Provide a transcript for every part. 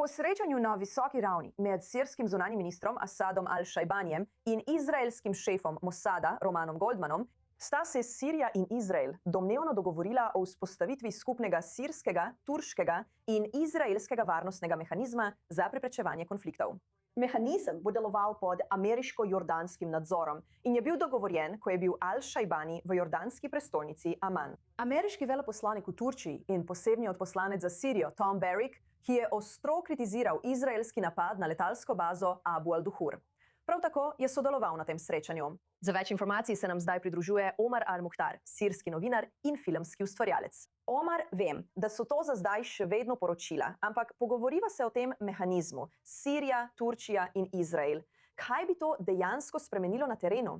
Po srečanju na visoki ravni med sirskim zunanjim ministrom Asadom al-Šajbanijem in izraelskim šefom Mossada Romanom Goldmanom sta se Sirija in Izrael domnevno dogovorila o vzpostavitvi skupnega sirskega, turškega in izraelskega varnostnega mehanizma za preprečevanje konfliktov. Mehanizem bo deloval pod ameriško-jordanskim nadzorom in je bil dogovorjen, ko je bil al-Šajbani v jordanski prestolnici Aman. Ameriški veleposlanik v Turčiji in posebni odposlanec za Sirijo Tom Barrick, ki je ostro kritiziral izraelski napad na letalsko bazo Abu al-Duhur. Prav tako je sodeloval na tem srečanju. Za več informacij se nam zdaj pridružuje Omar al-Muhtar, sirski novinar in filmski ustvarjalec. Omar, vem, da so to za zdaj še vedno poročila, ampak pogovoriva se o tem mehanizmu Sirija, Turčija in Izrael. Kaj bi to dejansko spremenilo na terenu?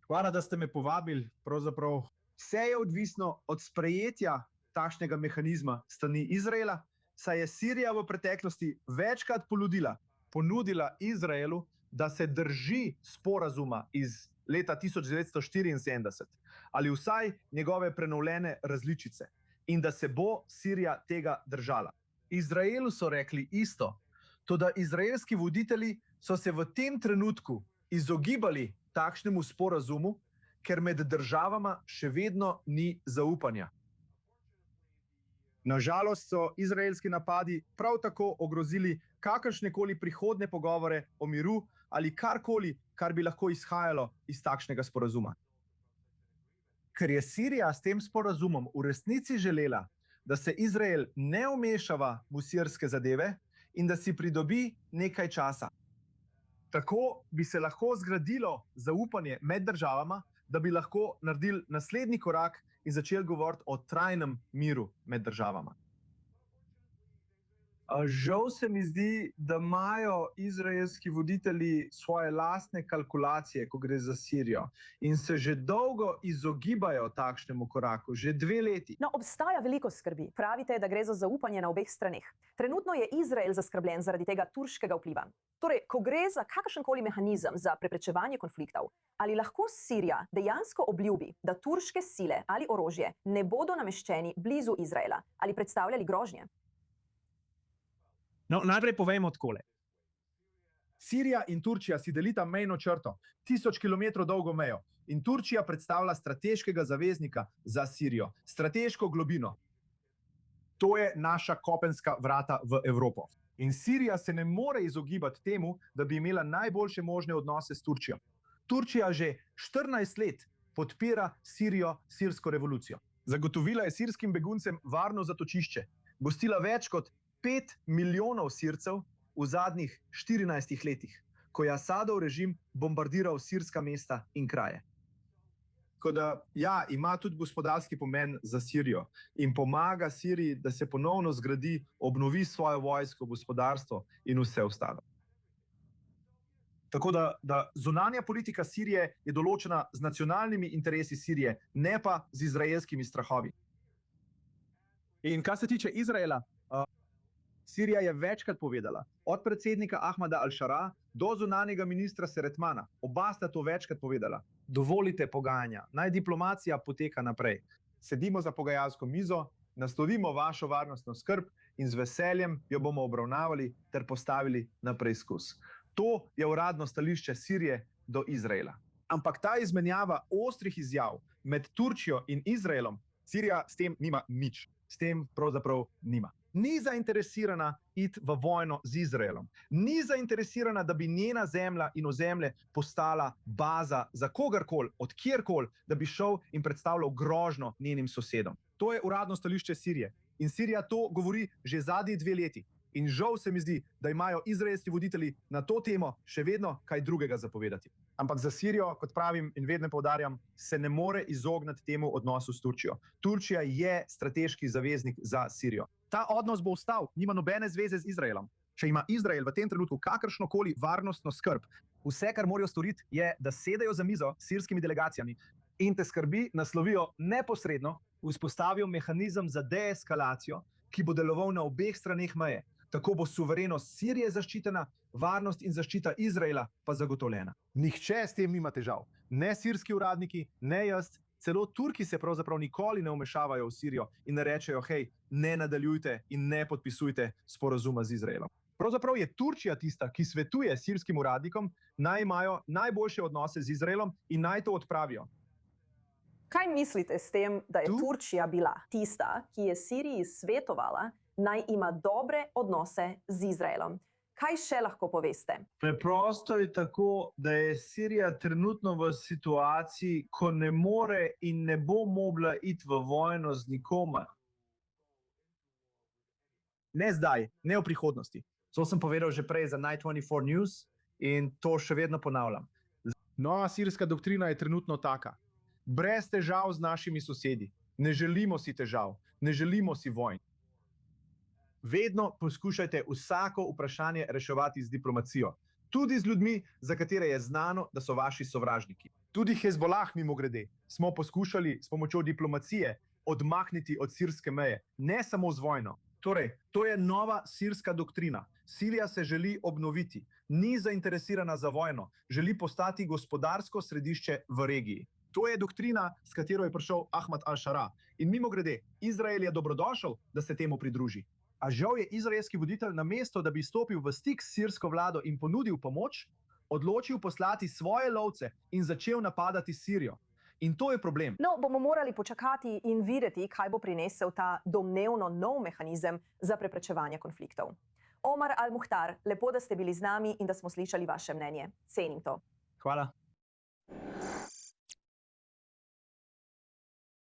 Hvala, da ste me povabili. Pravzaprav vse je odvisno od sprejetja takšnega mehanizma strani Izraela, saj je Sirija v preteklosti večkrat ponudila Izraelu, da se drži sporazuma iz leta 1974 ali vsaj njegove prenovljene različice in da se bo Sirija tega držala. Izraelu so rekli isto, toda izraelski voditelji so se v tem trenutku izogibali takšnemu sporazumu, ker med državama še vedno ni zaupanja. Na žalost so izraelski napadi prav tako ogrozili kakršnekoli prihodnje pogovore o miru ali karkoli, kar bi lahko izhajalo iz takšnega sporazuma. Ker je Sirija s tem sporazumom v resnici želela, da se Izrael ne vmešava v sirske zadeve in da si pridobi nekaj časa. Tako bi se lahko zgradilo zaupanje med državama, da bi lahko naredili naslednji korak in začeli govoriti o trajnem miru med državama. Žal se mi zdi, da imajo izraelski voditelji svoje lastne kalkulacije, ko gre za Sirijo, in se že dolgo izogibajo takšnemu koraku, že 2 leti. No, obstaja veliko skrbi. Pravite, da gre za zaupanje na obeh straneh. Trenutno je Izrael zaskrbljen zaradi tega turškega vpliva. Torej, ko gre za kakršenkoli mehanizem za preprečevanje konfliktov, ali lahko Sirija dejansko obljubi, da turške sile ali orožje ne bodo nameščeni blizu Izraela ali predstavljali grožnje? No, najprej povejmo takole. Sirija in Turčija si delita mejno črto, 1000 km dolgo mejo, in Turčija predstavlja strateškega zaveznika za Sirijo, strateško globino. To je naša kopenska vrata v Evropo. In Sirija se ne more izogibati temu, da bi imela najboljše možne odnose s Turčijo. Turčija že 14 let podpira Sirijo, sirsko revolucijo. Zagotovila je sirskim beguncem varno zatočišče, gostila več kot 5 milijonov Sircev v zadnjih 14 letih, ko je Asadov režim bombardiral sirska mesta in kraje. Tako da, ja, ima tudi gospodarski pomen za Sirijo in pomaga Siriji, da se ponovno zgradi, obnovi svojo vojsko, gospodarstvo in vse ostalo. Tako da zunanja politika Sirije je določena z nacionalnimi interesi Sirije, ne pa z izraelskimi strahovi. In kar se tiče Izraela, Sirija je večkrat povedala, od predsednika Ahmada al-Šara do zunanjega ministra Seretmana, oba sta to večkrat povedala. Dovolite pogajanja, naj diplomacija poteka naprej. Sedimo za pogajalsko mizo, naslovimo vašo varnostno skrb in z veseljem jo bomo obravnavali ter postavili na preizkus. To je uradno stališče Sirije do Izraela. Ampak ta izmenjava ostrih izjav med Turčijo in Izraelom, Sirija s tem nima nič. S tem pravzaprav nima. Ni zainteresirana iti v vojno z Izraelom. Ni zainteresirana, da bi njena zemlja in ozemlje postala baza za kogarkoli, od kjerkoli, da bi šel in predstavljal grožnjo njenim sosedom. To je uradno stališče Sirije. In Sirija to govori že zadnji 2 leti. In žal se mi zdi, da imajo izraelski voditelji na to temo še vedno kaj drugega zapovedati. Ampak za Sirijo, kot pravim in vedno poudarjam, se ne more izogniti temu odnosu s Turčijo. Turčija je strateški zaveznik za Sirijo. Ta odnos bo ostal, nima nobene zveze z Izraelom. Če ima Izrael v tem trenutku kakršnokoli varnostno skrb, vse, kar morajo storiti, je, da sedejo za mizo s sirskimi delegacijami in te skrbi naslovijo neposredno, vzpostavijo mehanizem za deeskalacijo, ki bo deloval na obeh straneh meje. Tako bo suverenost Sirije zaščitena, varnost in zaščita Izraela pa zagotovljena. Nihče s tem nima težav. Ne sirski uradniki, ne jaz Celo Turki se pravzaprav nikoli ne vmešavajo v Sirijo in ne rečejo, hej, ne nadaljujte in ne podpisujte sporazuma z Izraelom. Pravzaprav je Turčija tista, ki svetuje sirskim uradnikom, naj imajo najboljše odnose z Izraelom in naj to odpravijo. Kaj mislite s tem, da je Tu? Turčija bila tista, ki je Siriji svetovala, naj ima dobre odnose z Izraelom? Kaj še lahko poveste? Preprosto je tako, da je Sirija trenutno v situaciji, ko ne more in ne bo mogla iti v vojno z nikomer. Ne zdaj, ne v prihodnosti. To sem povedal že prej za Night 24 News in to še vedno ponavljam. Nova sirska doktrina je trenutno taka. Brez težav z našimi sosedi. Ne želimo si težav, ne želimo si vojn. Vedno poskušajte vsako vprašanje reševati z diplomacijo. Tudi z ljudmi, za katere je znano, da so vaši sovražniki. Tudi Hezbolah, mimogrede, smo poskušali s pomočjo diplomacije odmakniti od sirske meje, ne samo z vojno. Torej, to je nova sirska doktrina. Sirija se želi obnoviti, ni zainteresirana za vojno, želi postati gospodarsko središče v regiji. To je doktrina, s katero je prišel Ahmad al-Šara. In mimogrede, Izrael je dobrodošel, da se temu pridruži. A žal je izraelski voditelj namesto, da bi stopil v stik s sirsko vlado in ponudil pomoč, odločil poslati svoje lovce in začel napadati Sirijo. In to je problem. No, bomo morali počakati in videti, kaj bo prinesel ta domnevno nov mehanizem za preprečevanje konfliktov. Omar Al-Muhtar, lepo, da ste bili z nami in da smo slišali vaše mnenje. Cenim to. Hvala.